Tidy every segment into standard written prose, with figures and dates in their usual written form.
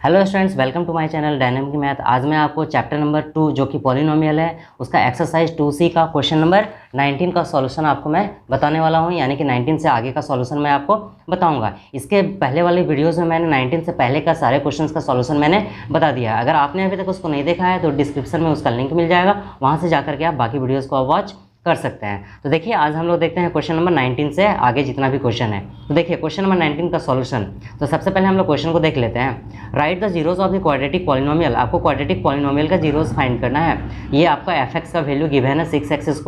Hello students, welcome to my channel dynamic math. आज मैं आपको चैप्टर नंबर 2 जो कि पॉलिनोमियल है उसका एक्सरसाइज 2C का क्वेश्चन नंबर 19 का सॉल्यूशन आपको मैं बताने वाला हूं, यानी कि 19 से आगे का सॉल्यूशन मैं आपको बताऊंगा। इसके पहले वाले वीडियोस में मैंने 19 से पहले का सारे क्वेश्चंस का सॉल्यूशन मैंने बता दिया है। अगर आपने अभी तक उसको नहीं देखा है तो डिस्क्रिप्शन में उसका लिंक मिल जाएगा, वहाँ से जाकर के आप बाकी वीडियोज़ को वॉच कर सकते हैं। तो देखिए आज हम लोग देखते हैं क्वेश्चन नंबर 19 से आगे जितना भी क्वेश्चन है। तो देखिए क्वेश्चन नंबर 19 का सॉल्यूशन। तो सबसे पहले हम लोग क्वेश्चन को देख लेते हैं। Right the zeros of the quadratic polynomial. आपको क्वाड्रेटिक पॉलिनोमियल का जीरोज फाइंड करना है। ये आपका एफ का वैल्यू गिवन है 6x²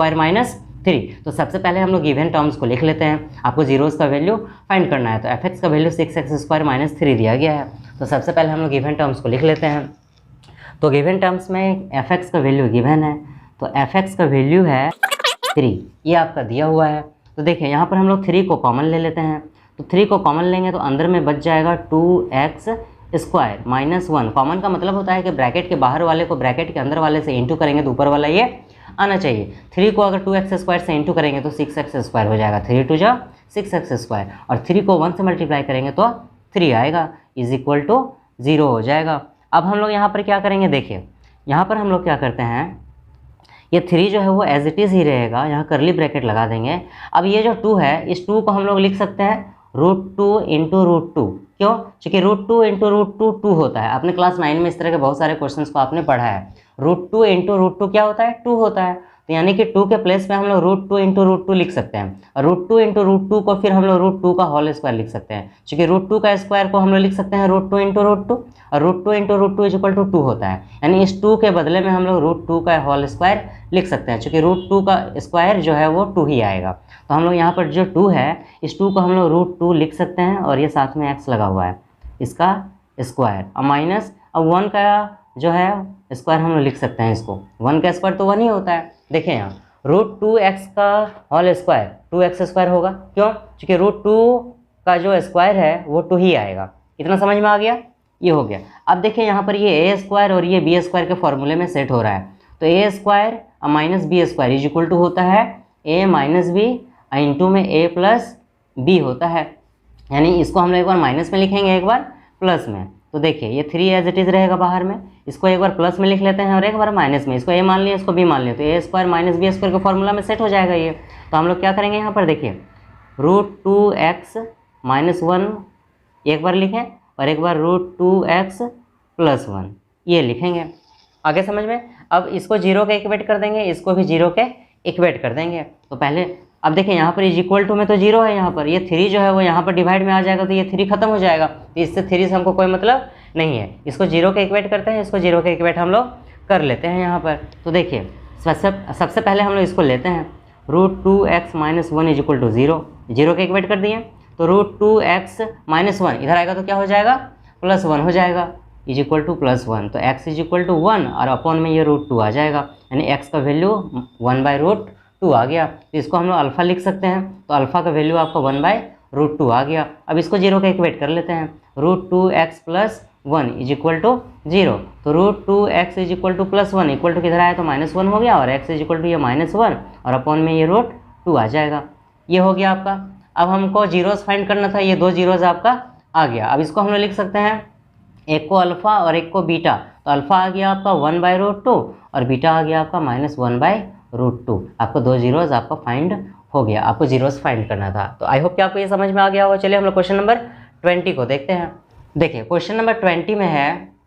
- 3। तो सबसे पहले हम लोग गिवन टर्म्स को लिख लेते हैं। आपको जीरोज का वैल्यू फाइंड करना है। तो एफ का वैल्यू 6x² - 3 दिया गया है। तो सबसे पहले हम लोग गिवन टर्म्स को लिख लेते हैं। तो गिवन टर्म्स में एफ का वैल्यू गिवन है, तो एफ का वैल्यू है 3, ये आपका दिया हुआ है। तो देखिए यहाँ पर हम लोग 3 को कॉमन ले लेते हैं। तो 3 को कॉमन लेंगे तो अंदर में बच जाएगा 2x² - 1। कॉमन का मतलब होता है कि ब्रैकेट के बाहर वाले को ब्रैकेट के अंदर वाले से इंटू करेंगे तो ऊपर वाला ये आना चाहिए। 3 को अगर 2x² से इंटू करेंगे तो 6x² हो जाएगा। 3 × 2 = 6x²। और 3 को 1 से मल्टीप्लाई करेंगे तो 3 आएगा, = 0 हो जाएगा। अब हम लोग यहाँ पर क्या करेंगे, देखिए यहाँ पर हम लोग क्या करते हैं, ये 3 जो है वो एज इट इज़ ही रहेगा, यहाँ करली ब्रैकेट लगा देंगे। अब ये जो 2 है, इस 2 को हम लोग लिख सकते हैं √2 × √2। क्यों? क्योंकि √2 × √2 2 होता है। आपने क्लास 9 में इस तरह के बहुत सारे क्वेश्चंस को आपने पढ़ा है। √2 × √2 क्या होता है? 2 होता है। तो यानी कि 2 के प्लेस पे हम लोग √2 × √2 लिख सकते हैं। और √2 × √2 को फिर हम लोग √2 का होल स्क्वायर लिख सकते हैं, क्योंकि √2 का स्क्वायर को हम लोग लिख सकते हैं √2 × √2, और √2 × √2 = 2 होता है। यानी इस 2 के बदले में हम लोग √2 का होल स्क्वायर लिख सकते हैं, क्योंकि √2 का स्क्वायर जो है वो 2 ही आएगा। तो हम लोग यहाँ पर जो 2 है, इस 2 को हम लोग √2 लिख सकते हैं, और ये साथ में x लगा हुआ है, इसका स्क्वायर। और माइनस अब 1 का जो है स्क्वायर हम लोग लिख सकते हैं। इसको 1 का स्क्वायर तो 1 ही होता है। देखिए यहाँ √2x का होल स्क्वायर 2x² होगा। क्यों? क्योंकि √2 का जो स्क्वायर है वो 2 ही आएगा। इतना समझ में आ गया? ये हो गया। अब देखिए यहाँ पर ये a² और ये b² के फॉर्मूले में सेट हो रहा है। तो a² - b² = होता है a - b, इंटू में a + b होता है। यानी इसको हम लोग एक बार माइनस में लिखेंगे, एक बार प्लस में। तो देखिए ये 3 एज इट इज़ रहेगा बाहर में, इसको एक बार प्लस में लिख लेते हैं और एक बार माइनस में। इसको a मान लिया, इसको b मान लिया, तो a² - b² के फॉर्मूला में सेट हो जाएगा ये। तो हम लोग क्या करेंगे यहाँ पर, देखिए √2x - 1 एक बार लिखें, और एक बार √2x + 1 ये लिखेंगे। आगे समझ में? अब इसको 0 के इक्वेट कर देंगे, इसको भी 0 के इक्वेट कर देंगे। तो पहले अब देखिए यहाँ पर = में तो 0 है, यहाँ पर ये 3 जो है वो यहाँ पर डिवाइड में आ जाएगा, तो ये 3 खत्म हो जाएगा। तो इससे 3 से हमको कोई मतलब नहीं है। इसको 0 के इक्वेट करते हैं, इसको 0 के इक्वेट हम लोग कर लेते हैं यहाँ पर। तो देखिए सबसे पहले हम लोग इसको लेते हैं, √2x - 1 = 0। 0 के इक्वेट कर दिए, तो √2x - 1 इधर आएगा तो क्या हो जाएगा, +1 हो जाएगा, = +1। तो x = 1 और अपॉन में ये √2 आ जाएगा, यानी x का वैल्यू 1/√2 आ गया। तो इसको हम लोग अल्फ़ा लिख सकते हैं। तो अल्फ़ा का वैल्यू आपका 1/√2 आ गया। अब इसको 0 का इक्वेट कर लेते हैं, √2x + 1 = 0। तो √2x = +1 इक्वल टू किधर आया तो -1 हो गया, और x = ये -1 और अपॉन में ये √2 आ जाएगा। ये हो गया आपका। अब हमको जीरोस फाइंड करना था, ये 2 जीरोस आपका आ गया। अब इसको हम लोग लिख सकते हैं, एक को अल्फ़ा और एक को बीटा। तो अल्फ़ा आ गया आपका 1/√2 और बीटा आ गया आपका -1/√2। आपको 2 जीरोस आपका फाइंड हो गया। आपको जीरोस फाइंड करना था। तो आई होप कि आपको ये समझ में आ गया होगा। चलिए हम लोग क्वेश्चन नंबर 20 को देखते हैं। देखिए क्वेश्चन नंबर 20 में है,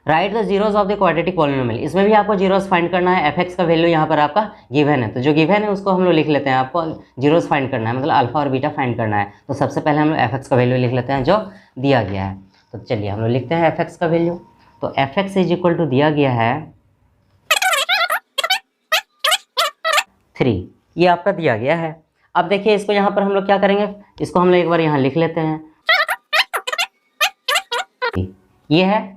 right the zeros of the quadratic polynomial. इसमें भी आपको जीरोस फाइंड करना है। एफ का वैल्यू यहाँ पर आपका गिवन है, तो जो गिवन है उसको हम लोग लिख लेते हैं। आपको जीरोस फाइंड करना है, मतलब अल्फा और बीटा फाइंड करना है। तो सबसे पहले हम लोग एफ का वैल्यू लिख लेते हैं जो दिया गया है। तो चलिए हम लोग लिखते हैं एफ का वैल्यू। तो एफ = दिया गया है 3, ये आपका दिया गया है। अब देखिए इसको यहाँ पर हम लोग क्या करेंगे, इसको हम लोग एक बार यहाँ लिख लेते हैं, ये है।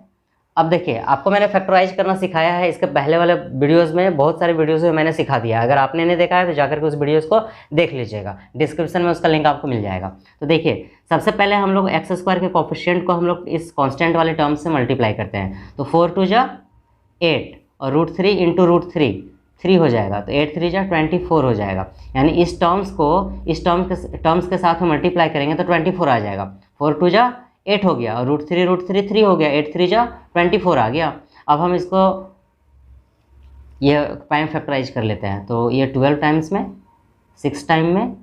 अब देखिए आपको मैंने फैक्टराइज करना सिखाया है। इसके पहले वाले वीडियोस में, बहुत सारे वीडियोस में मैंने सिखा दिया है। अगर आपने नहीं देखा है तो जाकर के उस वीडियोस को देख लीजिएगा, डिस्क्रिप्शन में उसका लिंक आपको मिल जाएगा। तो देखिए सबसे पहले हम लोग x² के कोफिशिएंट को हम लोग इस कांस्टेंट वाले टर्म से मल्टीप्लाई करते हैं। तो 4 × 2 = 8 और √3 × √3 3 हो जाएगा, तो 8 × 3 = 24 हो जाएगा। यानी इस टर्म्स के साथ में मल्टीप्लाई करेंगे तो 24 आ जाएगा। 4 × 2 = 8 हो गया और रूट थ्री 3 हो गया, 8 3 जा 24 आ गया। अब हम इसको ये प्राइम फैक्टराइज कर लेते हैं, तो ये 12 टाइम्स में, 6 टाइम में,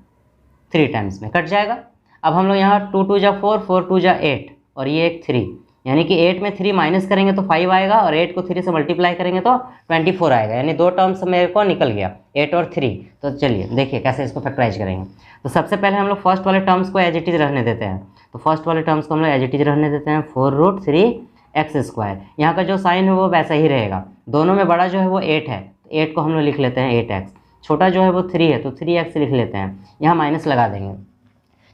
3 टाइम्स में कट जाएगा। अब हम लोग यहाँ 2 2 जा 4, 4 2 जा 8 और ये एक 3, यानी कि 8 में 3 माइनस करेंगे तो 5 आएगा और 8 को 3 से मल्टीप्लाई करेंगे तो 24 आएगा, यानी 2 टर्म्स मेरे को निकल गया, 8 और 3। तो चलिए देखिए कैसे इसको फैक्टराइज करेंगे। तो सबसे पहले हम लोग फर्स्ट वाले टर्म्स को एज इट इज रहने देते हैं, तो फर्स्ट वाले टर्म्स को हम लोग एज इट इज रहने देते हैं, 4√3x²। यहाँ का जो साइन है वो वैसा ही रहेगा, दोनों में बड़ा जो है वो 8 है, 8 को हम लोग लिख लेते हैं 8x, छोटा जो है वो 3 है तो 3x लिख लेते हैं, यहाँ माइनस लगा देंगे,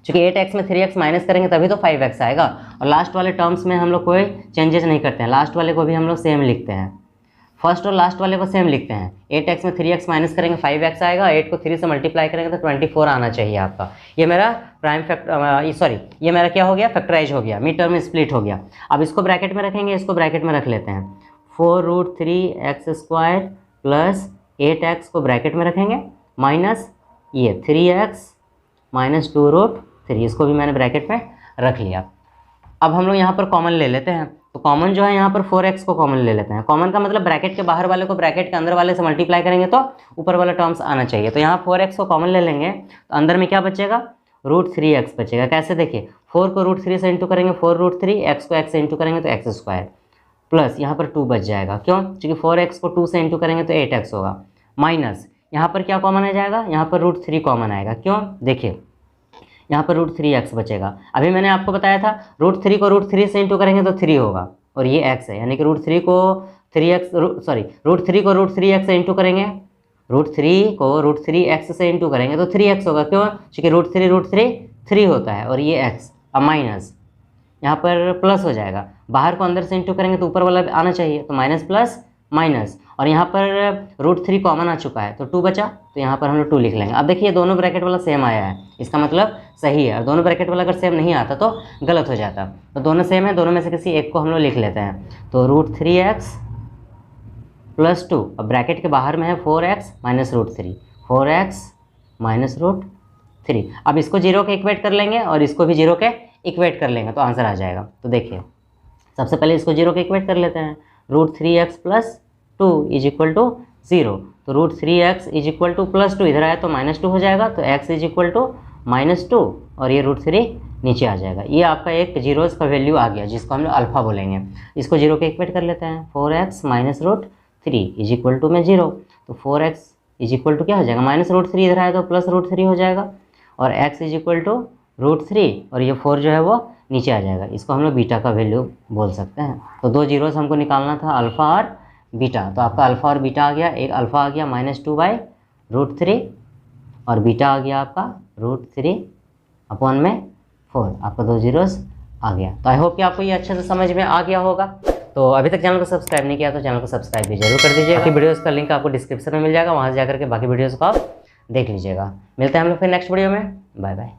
चूँकि 8x में 3x माइनस करेंगे तभी तो 5x आएगा। और लास्ट वाले टर्म्स में हम लोग कोई चेंजेस नहीं करते हैं, लास्ट वाले को भी हम लोग सेम लिखते हैं, फर्स्ट और लास्ट वाले को सेम लिखते हैं। 8x में 3x माइनस करेंगे 5x आएगा, 8 को 3 से मल्टीप्लाई करेंगे तो 24 आना चाहिए आपका। ये मेरा ये मेरा क्या हो गया, फैक्टराइज हो गया, मिड टर्म स्प्लिट हो गया। अब इसको ब्रैकेट में रखेंगे, इसको ब्रैकेट में रख लेते हैं, 4√3x² प्लस 8x को ब्रैकेट में रखेंगे, माइनस ये 3x माइनस 2√3, इसको भी मैंने ब्रैकेट में रख लिया। अब हम लोग यहाँ पर कॉमन ले लेते हैं, तो कॉमन जो है यहाँ पर 4x को कॉमन ले लेते हैं। कॉमन का मतलब ब्रैकेट के बाहर वाले को ब्रैकेट के अंदर वाले से मल्टीप्लाई करेंगे तो ऊपर वाला टर्म्स आना चाहिए। तो यहाँ 4x को कॉमन ले लेंगे तो अंदर में क्या बचेगा, √3x बचेगा। कैसे देखिए, 4 को √3 से इंटू करेंगे 4√3, x को x से इंटू करेंगे तो x² प्लस यहाँ पर 2 बच जाएगा, क्यों, क्योंकि 4x को 2 से इंटू करेंगे तो 8x होगा, माइनस यहाँ पर क्या कॉमन आ जाएगा, यहाँ पर √3 कॉमन आएगा, क्यों, देखिए यहाँ पर √3x बचेगा। अभी मैंने आपको बताया था √3 को √3 से इंटू करेंगे तो 3 होगा और ये x है, यानी कि √3 को 3x से इंटू करेंगे, √3 को √3x से इंटू करेंगे तो 3x होगा, क्यों, क्योंकि √3 3 होता है और ये x। अब माइनस यहाँ पर प्लस हो जाएगा, बाहर को अंदर से इंटू करेंगे तो ऊपर वाला आना चाहिए, तो माइनस प्लस माइनस, और यहाँ पर √3 कॉमन आ चुका है तो 2 बचा, तो यहाँ पर हम लोग 2 लिख लेंगे। अब देखिए दोनों ब्रैकेट वाला सेम आया है, इसका मतलब सही है, और दोनों ब्रैकेट वाला अगर सेम नहीं आता तो गलत हो जाता। तो दोनों सेम है, दोनों में से किसी एक को हम लोग लिख लेते हैं, तो √3x प्लस 2, अब ब्रैकेट के बाहर में है 4x माइनस √3, 4x माइनस √3। अब इसको 0 के इक्वेट कर लेंगे और इसको भी 0 के इक्वेट कर लेंगे तो आंसर आ जाएगा। तो देखिए सबसे पहले इसको 0 के इक्वेट कर लेते हैं, √3x plus 2 is equal to 0, तो √3x is equal two plus 2 इधर आया तो -2 हो जाएगा, तो x इज इक्वल टू -2 और ये √3 नीचे आ जाएगा। ये आपका एक जीरोस का वैल्यू आ गया जिसको हम लोग अल्फा बोलेंगे। इसको 0 के इक्वेट कर लेते हैं, 4x minus √3 is equal to में 0, तो 4x इज इक्वल टू क्या हो जाएगा, -√3 इधर आया तो प्लस √3 हो जाएगा, और x इज इक्वल टू √3 और ये 4 जो है वो नीचे आ जाएगा। इसको हम लोग बीटा का वैल्यू बोल सकते हैं। तो 2 जीरोस हमको निकालना था, अल्फ़ा और बीटा, तो आपका अल्फ़ा और बीटा आ गया, एक अल्फ़ा आ गया -2/√3 और बीटा आ गया आपका √3/4, आपका 2 जीरोस आ गया। तो आई होप कि आपको ये अच्छे से समझ में आ गया होगा। तो अभी तक चैनल को सब्सक्राइब नहीं किया तो चैनल को सब्सक्राइब भी जरूर कर दीजिएगा। बाकी वीडियोस का लिंक आपको डिस्क्रिप्शन में मिल जाएगा, वहाँ से जाकर के बाकी वीडियोस को आप देख लीजिएगा। मिलते हैं हम लोग फिर नेक्स्ट वीडियो में, बाय बाय।